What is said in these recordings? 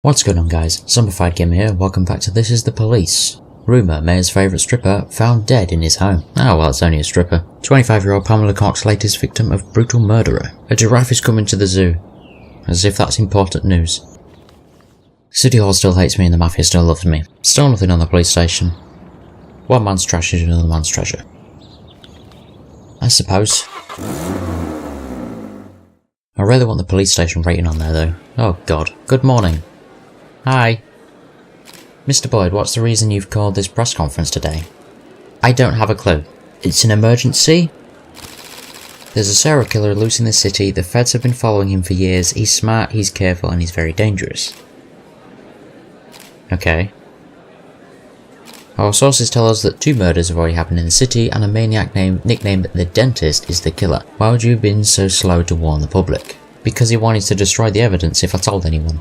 What's going on, guys? ZombifiedGamer here. Welcome back to This Is the Police. Rumour, Mayor's favourite stripper, found dead in his home. Oh well, it's only a stripper. 25-year-old Pamela Cox, latest victim of brutal murderer. A giraffe is coming to the zoo. As if that's important news. City Hall still hates me and the Mafia still loves me. Still nothing on the police station. One man's trash is another man's treasure. I suppose. I really want the police station rating on there though. Oh god. Good morning. Hi. Mr. Boyd, what's the reason you've called this press conference today? I don't have a clue. It's an emergency? There's a serial killer loose in the city. The feds have been following him for years. He's smart, he's careful, and he's very dangerous. Okay. Our sources tell us that 2 murders have already happened in the city, and a maniac nicknamed the Dentist is the killer. Why would you have been so slow to warn the public? Because he wanted to destroy the evidence if I told anyone.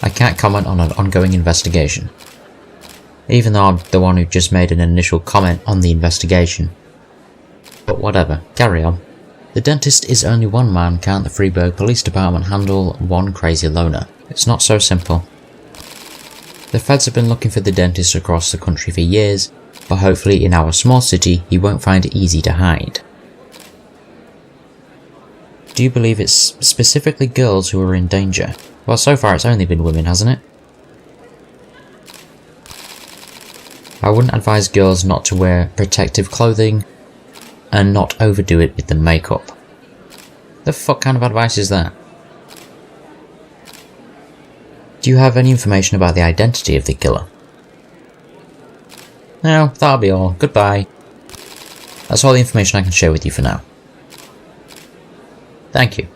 I can't comment on an ongoing investigation. Even though I'm the one who just made an initial comment on the investigation. But whatever, carry on. The Dentist is only one man. Can't the Freiburg Police Department handle one crazy loner? It's not so simple. The feds have been looking for the Dentist across the country for years, but hopefully in our small city he won't find it easy to hide. Do you believe it's specifically girls who are in danger? Well, so far it's only been women, hasn't it? I wouldn't advise girls not to wear protective clothing and not overdo it with the makeup. The fuck kind of advice is that? Do you have any information about the identity of the killer? No, that'll be all. Goodbye. That's all the information I can share with you for now. Thank you.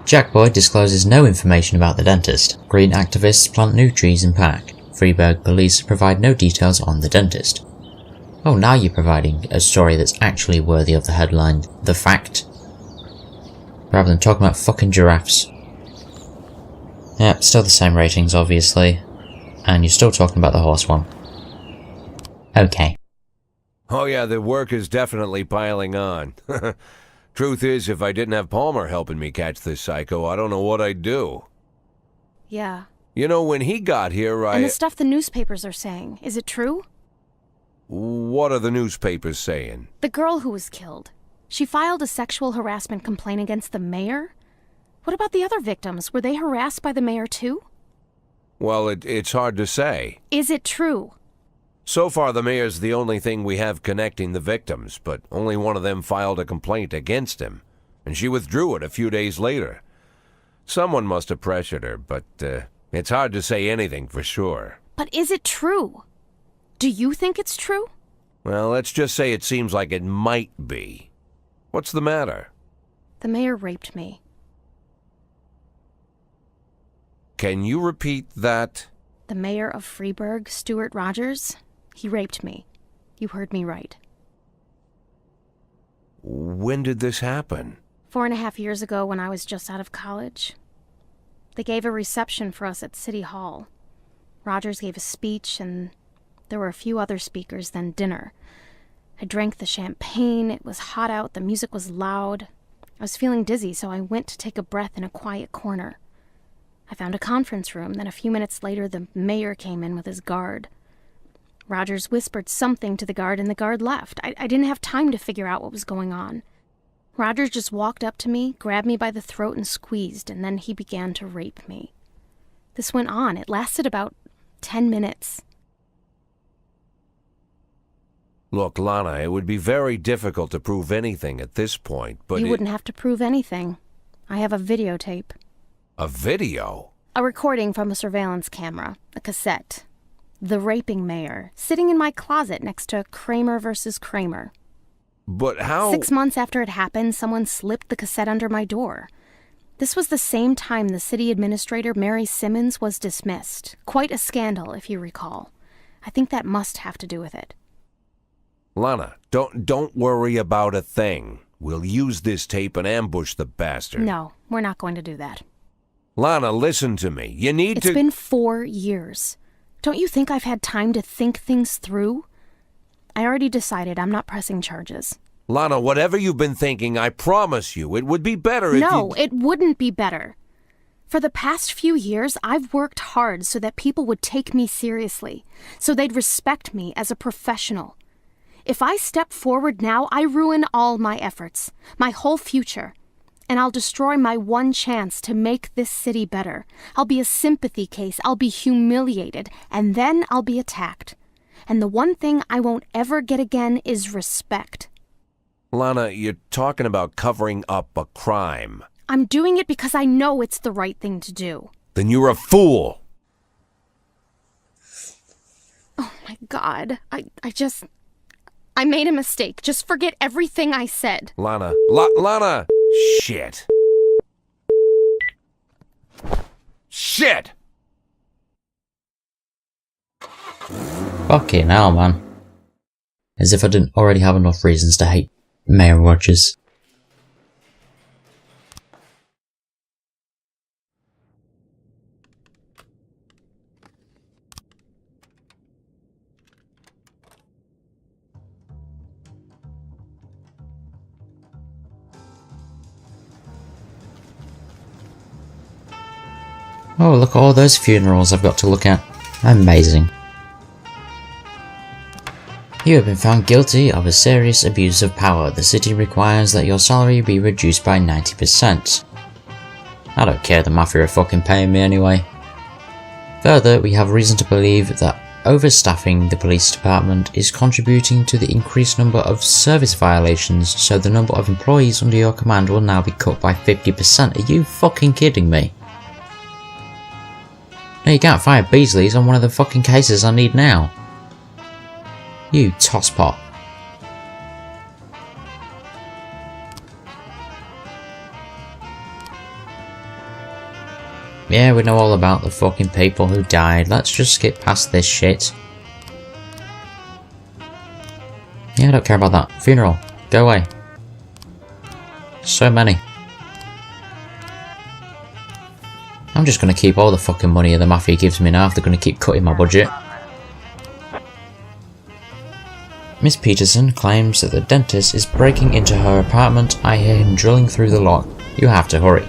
Jack Boyd discloses no information about the Dentist. Green activists plant new trees in park. Freiburg police provide no details on the Dentist. Oh, now you're providing a story that's actually worthy of the headline, The Fact. Rather than talking about fucking giraffes. Yep, still the same ratings, obviously. And you're still talking about the horse one. Okay. Oh yeah, the work is definitely piling on. Truth is, if I didn't have Palmer helping me catch this psycho, I don't know what I'd do. Yeah. You know, when he got here, And the stuff the newspapers are saying, is it true? What are the newspapers saying? The girl who was killed. She filed a sexual harassment complaint against the mayor? What about the other victims? Were they harassed by the mayor too? Well, it's hard to say. Is it true? So far, the mayor's the only thing we have connecting the victims, but only one of them filed a complaint against him, and she withdrew it a few days later. Someone must have pressured her, but it's hard to say anything for sure. But is it true? Do you think it's true? Well, let's just say it seems like it might be. What's the matter? The mayor raped me. Can you repeat that? The mayor of Freiburg, Stuart Rogers, he raped me. You heard me right. When did this happen? 4.5 years ago when I was just out of college. They gave a reception for us at City Hall. Rogers gave a speech and there were a few other speakers, then dinner. I drank the champagne, it was hot out, the music was loud. I was feeling dizzy, so I went to take a breath in a quiet corner. I found a conference room, then a few minutes later the mayor came in with his guard. Rogers whispered something to the guard and the guard left. I didn't have time to figure out what was going on. Rogers just walked up to me, grabbed me by the throat and squeezed, and then he began to rape me. This went on. It lasted about 10 minutes. Look, Lana, it would be very difficult to prove anything at this point, but You wouldn't have to prove anything. I have a videotape. A video? A recording from a surveillance camera, a cassette. The raping mayor, sitting in my closet next to Kramer versus Kramer. But how? 6 months after it happened, someone slipped the cassette under my door. This was the same time the city administrator, Mary Simmons, was dismissed. Quite a scandal, if you recall. I think that must have to do with it. Lana, don't worry about a thing. We'll use this tape and ambush the bastard. No, we're not going to do that. Lana, listen to me. You need to... It's been 4 years. Don't you think I've had time to think things through? I already decided I'm not pressing charges. Lana, whatever you've been thinking, I promise you, it would be better if No, you... it wouldn't be better. For the past few years, I've worked hard so that people would take me seriously, so they'd respect me as a professional. If I step forward now, I ruin all my efforts, my whole future, and I'll destroy my one chance to make this city better. I'll be a sympathy case, I'll be humiliated, and then I'll be attacked. And the one thing I won't ever get again is respect. Lana, you're talking about covering up a crime. I'm doing it because I know it's the right thing to do. Then you're a fool! Oh my God, I made a mistake. Just forget everything I said. Lana, Lana! Shit! Shit! Fucking hell, man. As if I didn't already have enough reasons to hate Mayor Rogers. Oh, look at all those funerals I've got to look at. Amazing. You have been found guilty of a serious abuse of power. The city requires that your salary be reduced by 90%. I don't care, the mafia are fucking paying me anyway. Further, we have reason to believe that overstaffing the police department is contributing to the increased number of service violations, so the number of employees under your command will now be cut by 50%. Are you fucking kidding me? No, you can't fire Beasley's on one of the fucking cases I need now. You tosspot. Yeah, we know all about the fucking people who died. Let's just skip past this shit. Yeah, I don't care about that. Funeral. Go away. So many. I'm just gonna keep all the fucking money the mafia gives me now if they're gonna keep cutting my budget. Miss Peterson claims that the dentist is breaking into her apartment. I hear him drilling through the lock. You have to hurry.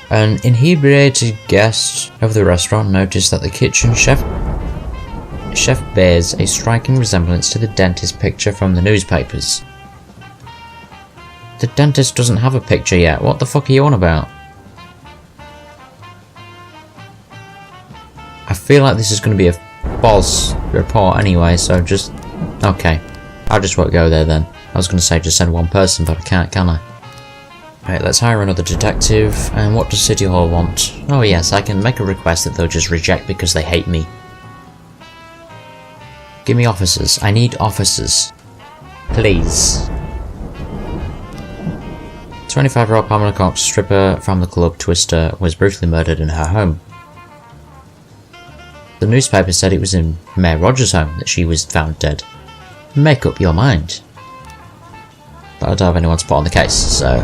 An inebriated guest of the restaurant noticed that the kitchen chef bears a striking resemblance to the dentist picture from the newspapers. The dentist doesn't have a picture yet. What the fuck are you on about? I feel like this is going to be a false report anyway, so just... okay. I just won't go there then. I was going to say just send one person, but I can't, can I? Right, let's hire another detective. And what does City Hall want? Oh yes, I can make a request that they'll just reject because they hate me. Give me officers. I need officers. Please. 25-year-old Pamela Cox, stripper from the club Twister, was brutally murdered in her home. The newspaper said it was in Mayor Rogers' home that she was found dead. Make up your mind. But I don't have anyone to put on the case, so...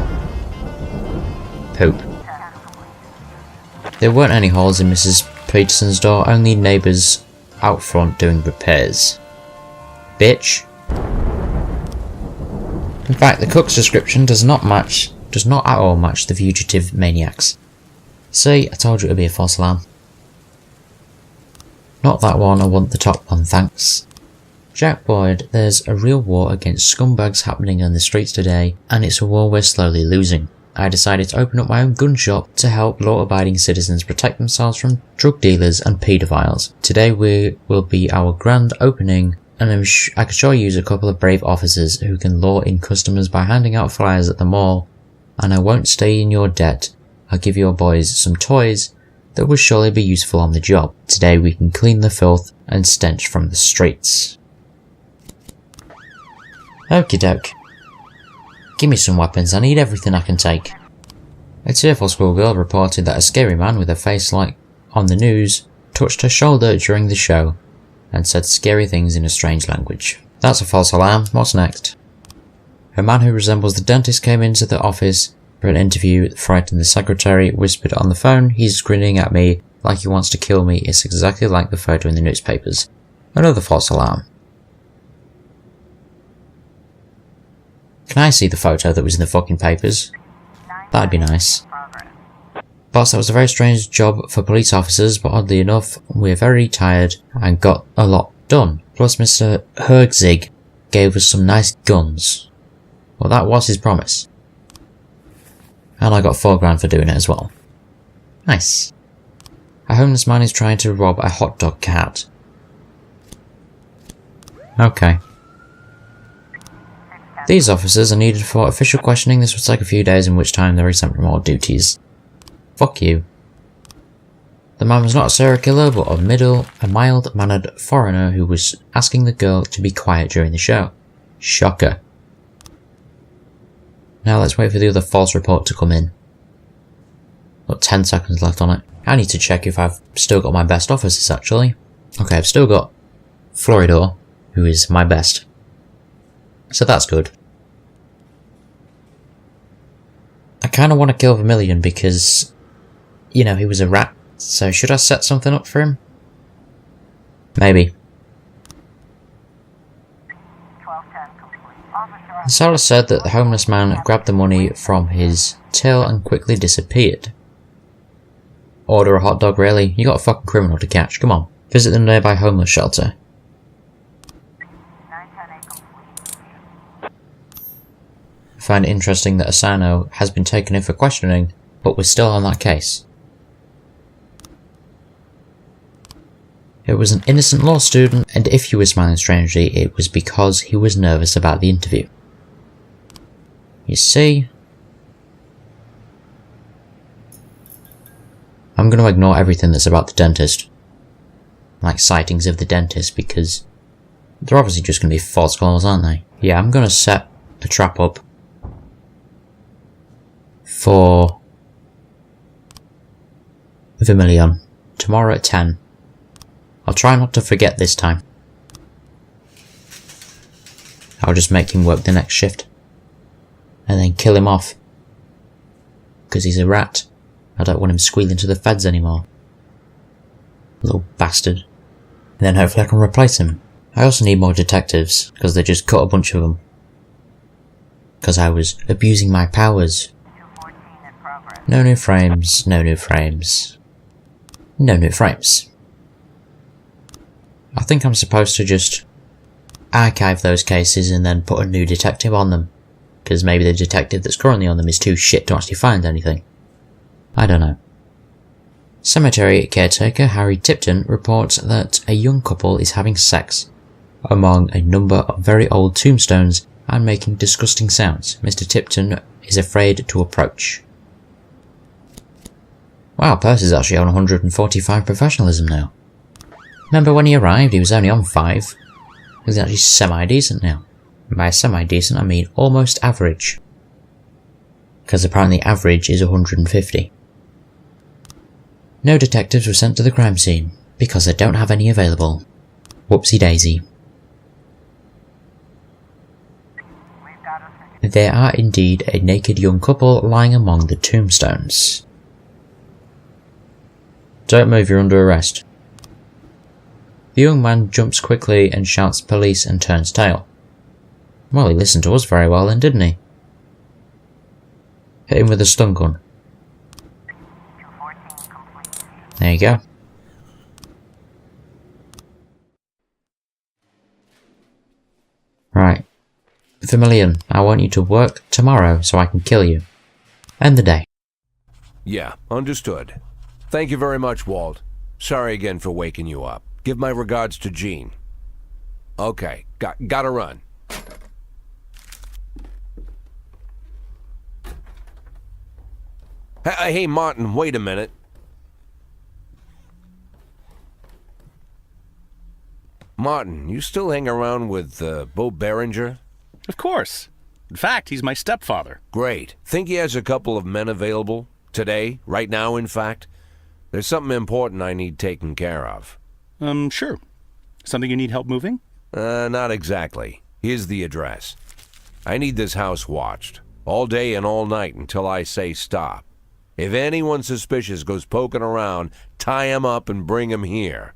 poop. There weren't any holes in Mrs. Peterson's door, only neighbours out front doing repairs. Bitch. In fact, the cook's description does not at all match the fugitive maniac's. See, I told you it would be a false alarm. Not that one, I want the top one, thanks. Jack Boyd, there's a real war against scumbags happening on the streets today, and it's a war we're slowly losing. I decided to open up my own gun shop to help law-abiding citizens protect themselves from drug dealers and paedophiles. Today will be our grand opening, and I can show you a couple of brave officers who can lure in customers by handing out flyers at the mall. And I won't stay in your debt. I'll give your boys some toys that will surely be useful on the job. Today we can clean the filth and stench from the streets. Okie doke. Give me some weapons, I need everything I can take. A tearful schoolgirl reported that a scary man with a face like on the news touched her shoulder during the show and said scary things in a strange language. That's a false alarm. What's next? A man who resembles the dentist came into the office for an interview, frightened the secretary, whispered on the phone, "He's grinning at me like he wants to kill me. It's exactly like the photo in the newspapers." Another false alarm. Can I see the photo that was in the fucking papers? That'd be nice. Boss, that was a very strange job for police officers, but oddly enough, we're very tired and got a lot done. Plus, Mr. Herzig gave us some nice guns. Well, that was his promise. And I got $4 for doing it as well. Nice. A homeless man is trying to rob a hot dog cart. Okay. These officers are needed for official questioning. This will take a few days, in which time they're exempt from all duties. Fuck you. The man was not a serial killer, but a mild-mannered foreigner who was asking the girl to be quiet during the show. Shocker. Now let's wait for the other false report to come in. Got 10 seconds left on it. I need to check if I've still got my best officers, actually. Okay, I've still got Floridor, who is my best. So that's good. I kinda want to kill Vermilion because, you know, he was a rat. So should I set something up for him? Maybe. The seller said that the homeless man grabbed the money from his till and quickly disappeared. Order a hot dog, really? You got a fucking criminal to catch, come on. Visit the nearby homeless shelter. I find it interesting that Asano has been taken in for questioning, but we're still on that case. It was an innocent law student, and if he was smiling strangely, it was because he was nervous about the interview. You see? I'm going to ignore everything that's about the dentist. Like sightings of the dentist, because they're obviously just going to be false calls, aren't they? Yeah, I'm going to set a trap up for Vermilion tomorrow at 10. I'll try not to forget this time. I'll just make him work the next shift. And then kill him off. Because he's a rat. I don't want him squealing to the feds anymore. Little bastard. And then hopefully I can replace him. I also need more detectives, because they just cut a bunch of them. Because I was abusing my powers. No new frames, no new frames. No new frames. I think I'm supposed to just archive those cases and then put a new detective on them. Because maybe the detective that's currently on them is too shit to actually find anything. I don't know. Cemetery caretaker Harry Tipton reports that a young couple is having sex among a number of very old tombstones and making disgusting sounds. Mr. Tipton is afraid to approach. Wow, Percy's actually on 145 professionalism now. Remember when he arrived, he was only on 5. He's actually semi-decent now. And by semi-decent, I mean almost average. Because apparently average is 150. No detectives were sent to the crime scene, because they don't have any available. Whoopsie daisy. There are indeed a naked young couple lying among the tombstones. Don't move, you're under arrest. The young man jumps quickly and shouts police and turns tail. Well, he listened to us very well then, didn't he? Hit him with a stun gun. There you go. Right. Vermilion, I want you to work tomorrow so I can kill you. End the day. Yeah, understood. Thank you very much, Walt. Sorry again for waking you up. Give my regards to Jean. Okay, gotta run. Hey, Martin, wait a minute. Martin, you still hang around with Bo Berenger? Of course. In fact, he's my stepfather. Great. Think he has a couple of men available? Today? Right now, in fact? There's something important I need taken care of. Sure. Something you need help moving? Not exactly. Here's the address. I need this house watched, all day and all night until I say stop. If anyone suspicious goes poking around, tie him up and bring him here.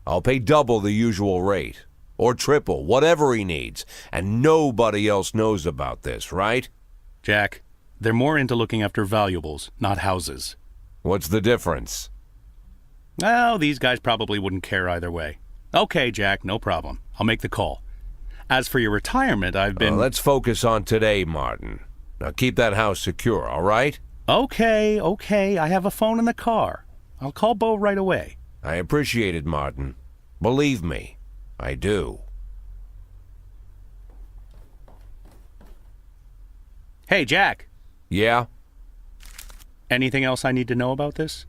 I'll pay double the usual rate, or triple, whatever he needs, and nobody else knows about this, right? Jack, they're more into looking after valuables, not houses. What's the difference? Well, these guys probably wouldn't care either way. Okay, Jack, no problem. I'll make the call. As for your retirement, I've been... Let's focus on today, Martin. Now keep that house secure, all right? Okay. I have a phone in the car. I'll call Bo right away. I appreciate it, Martin. Believe me, I do. Hey, Jack. Yeah? Anything else I need to know about this?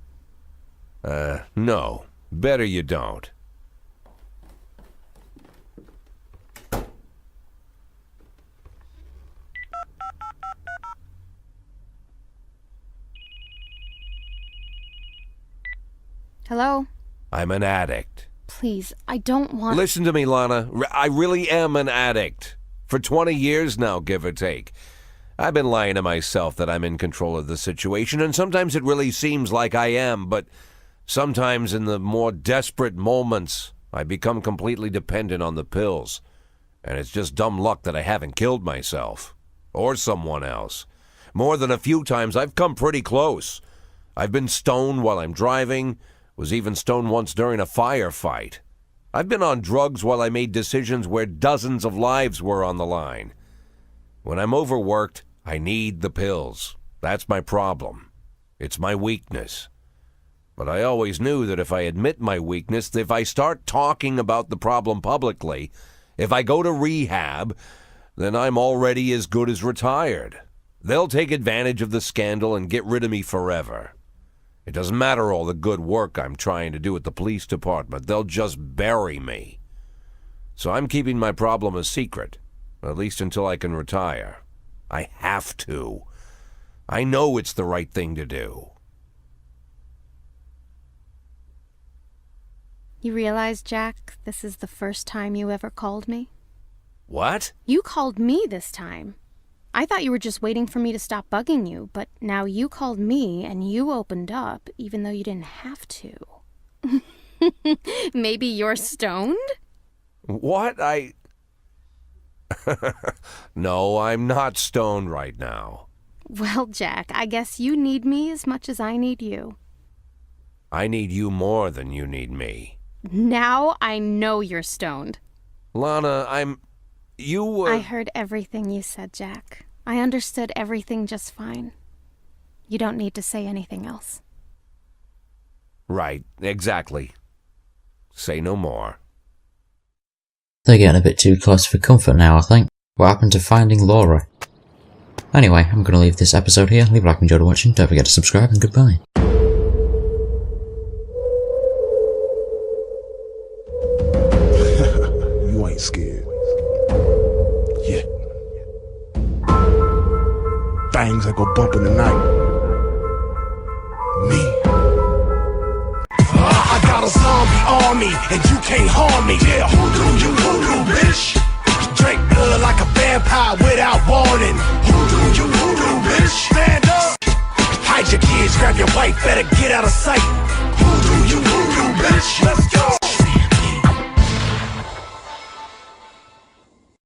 No. Better you don't. Hello? I'm an addict. Please, I don't want... Listen to me, Lana. I really am an addict. For 20 years now, give or take. I've been lying to myself that I'm in control of the situation, and sometimes it really seems like I am, but sometimes in the more desperate moments, I become completely dependent on the pills. And it's just dumb luck that I haven't killed myself. Or someone else. More than a few times, I've come pretty close. I've been stoned while I'm driving, was even stoned once during a firefight. I've been on drugs while I made decisions where dozens of lives were on the line. When I'm overworked, I need the pills. That's my problem. It's my weakness. But I always knew that if I admit my weakness, if I start talking about the problem publicly, if I go to rehab, then I'm already as good as retired. They'll take advantage of the scandal and get rid of me forever. It doesn't matter all the good work I'm trying to do at the police department. They'll just bury me. So I'm keeping my problem a secret, at least until I can retire. I have to. I know it's the right thing to do. You realize, Jack, this is the first time you ever called me? What? You called me this time. I thought you were just waiting for me to stop bugging you, but now you called me and you opened up, even though you didn't have to. Maybe you're stoned? What? No, I'm not stoned right now. Well, Jack, I guess you need me as much as I need you. I need you more than you need me. Now I know you're stoned. Lana, I heard everything you said, Jack. I understood everything just fine. You don't need to say anything else. Right, exactly. Say no more. They're getting a bit too close for comfort now, I think. What happened to finding Laura? Anyway, I'm going to leave this episode here. Leave a like and enjoy watching. Don't forget to subscribe, and goodbye. You ain't scared. Yeah. Bangs that go bump in the night. Me. I got a zombie army, and you can't harm me. Yeah, who do, bitch? Drink blood like a bear.